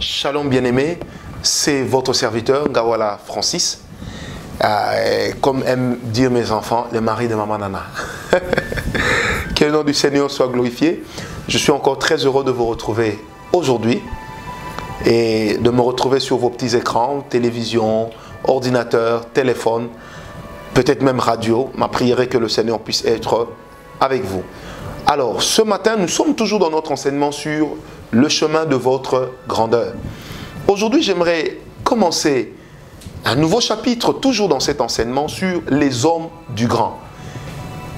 Shalom bien-aimé, c'est votre serviteur Ngawala Francis, comme aiment dire mes enfants, le mari de Maman Nana. Que le nom du Seigneur soit glorifié. Je suis encore très heureux de vous retrouver aujourd'hui et de me retrouver sur vos petits écrans, télévision, ordinateur, téléphone, peut-être même radio. Ma prière est que le Seigneur puisse être avec vous. Alors, ce matin, nous sommes toujours dans notre enseignement sur le chemin de votre grandeur. Aujourd'hui, j'aimerais commencer un nouveau chapitre, toujours dans cet enseignement, sur les hommes du grand.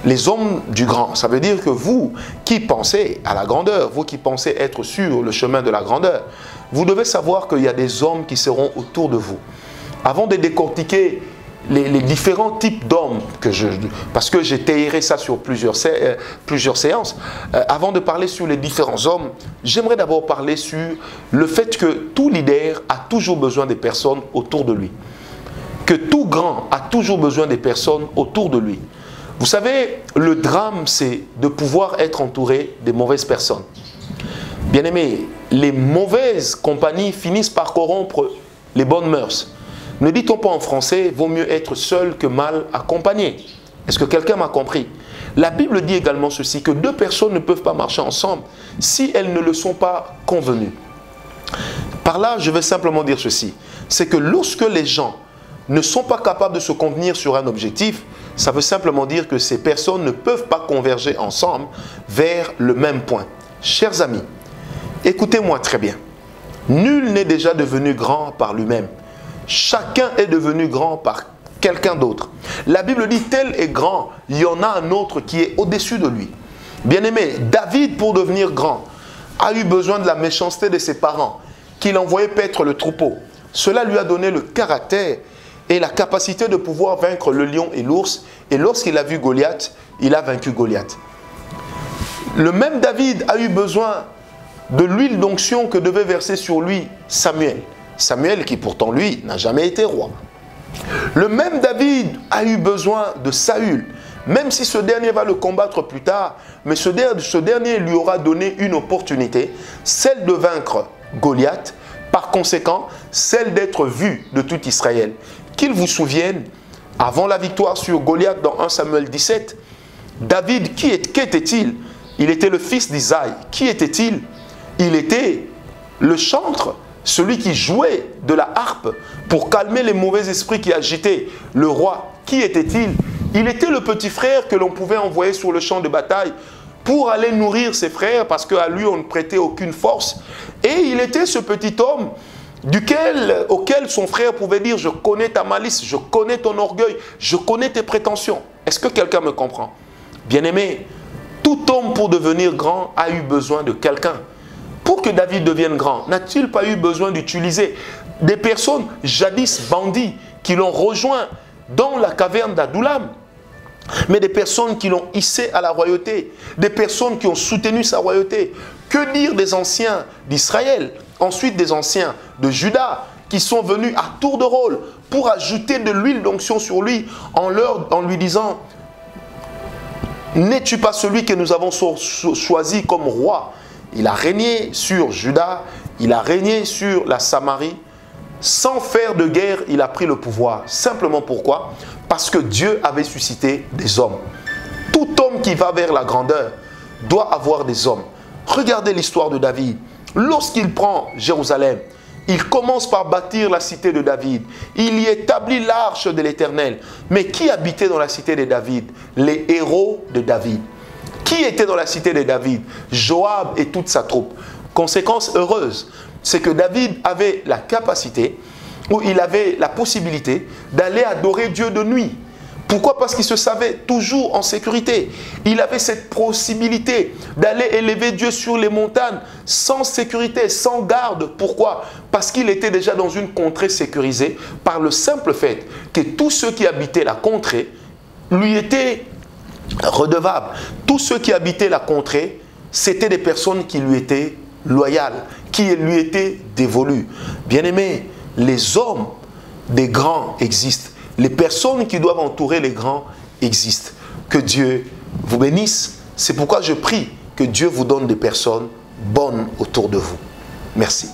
Les hommes du grand, ça veut dire que vous qui pensez à la grandeur, vous qui pensez être sur le chemin de la grandeur, vous devez savoir qu'il y a des hommes qui seront autour de vous. Avant de décortiquer les différents types d'hommes, parce que j'ai taillé ça sur plusieurs séances, avant de parler sur les différents hommes, j'aimerais d'abord parler sur le fait que tout leader a toujours besoin des personnes autour de lui. Que tout grand a toujours besoin des personnes autour de lui. Vous savez, le drame, c'est de pouvoir être entouré des mauvaises personnes. Bien aimé, les mauvaises compagnies finissent par corrompre les bonnes mœurs. Ne dit-on pas en français, vaut mieux être seul que mal accompagné? Est-ce que quelqu'un m'a compris? La Bible dit également ceci, que deux personnes ne peuvent pas marcher ensemble si elles ne le sont pas convenues. Par là, je vais simplement dire ceci, c'est que lorsque les gens ne sont pas capables de se convenir sur un objectif, ça veut simplement dire que ces personnes ne peuvent pas converger ensemble vers le même point. Chers amis, écoutez-moi très bien. Nul n'est déjà devenu grand par lui-même. Chacun est devenu grand par quelqu'un d'autre. La Bible dit, tel est grand, il y en a un autre qui est au-dessus de lui. Bien-aimé, David, pour devenir grand, a eu besoin de la méchanceté de ses parents, qu'il envoyait paître le troupeau. Cela lui a donné le caractère et la capacité de pouvoir vaincre le lion et l'ours. Et lorsqu'il a vu Goliath, il a vaincu Goliath. Le même David a eu besoin de l'huile d'onction que devait verser sur lui Samuel. Samuel qui pourtant lui n'a jamais été roi. Le même David a eu besoin de Saül, même si ce dernier va le combattre plus tard, mais ce dernier lui aura donné une opportunité, celle de vaincre Goliath, par conséquent, celle d'être vu de tout Israël. Qu'il vous souvienne, avant la victoire sur Goliath dans 1 Samuel 17, David, qui était-il? Il était le fils d'Isaïe. Qui était-il? Il était le chantre, celui qui jouait de la harpe pour calmer les mauvais esprits qui agitaient le roi. Qui était-il? Il était le petit frère que l'on pouvait envoyer sur le champ de bataille pour aller nourrir ses frères parce qu'à lui on ne prêtait aucune force. Et il était ce petit homme auquel son frère pouvait dire « Je connais ta malice, je connais ton orgueil, je connais tes prétentions. » Est-ce que quelqu'un me comprend? Bien-aimé, tout homme pour devenir grand a eu besoin de quelqu'un. Pour que David devienne grand, n'a-t-il pas eu besoin d'utiliser des personnes jadis bandits qui l'ont rejoint dans la caverne d'Adoulam, mais des personnes qui l'ont hissé à la royauté, des personnes qui ont soutenu sa royauté? Que dire des anciens d'Israël, ensuite des anciens de Juda, qui sont venus à tour de rôle pour ajouter de l'huile d'onction sur lui en lui disant « N'es-tu pas celui que nous avons choisi comme roi ?» Il a régné sur Juda, il a régné sur la Samarie. Sans faire de guerre, il a pris le pouvoir. Simplement pourquoi? Parce que Dieu avait suscité des hommes. Tout homme qui va vers la grandeur doit avoir des hommes. Regardez l'histoire de David. Lorsqu'il prend Jérusalem, il commence par bâtir la cité de David. Il y établit l'arche de l'Éternel. Mais qui habitait dans la cité de David? Les héros de David. Qui était dans la cité de David? Joab et toute sa troupe. Conséquence heureuse, c'est que David avait la capacité, ou il avait la possibilité d'aller adorer Dieu de nuit. Pourquoi? Parce qu'il se savait toujours en sécurité. Il avait cette possibilité d'aller élever Dieu sur les montagnes sans sécurité, sans garde. Pourquoi? Parce qu'il était déjà dans une contrée sécurisée par le simple fait que tous ceux qui habitaient la contrée lui étaient redevable. Tous ceux qui habitaient la contrée, c'était des personnes qui lui étaient loyales, qui lui étaient dévolues. Bien-aimés, les hommes des grands existent. Les personnes qui doivent entourer les grands existent. Que Dieu vous bénisse. C'est pourquoi je prie que Dieu vous donne des personnes bonnes autour de vous. Merci.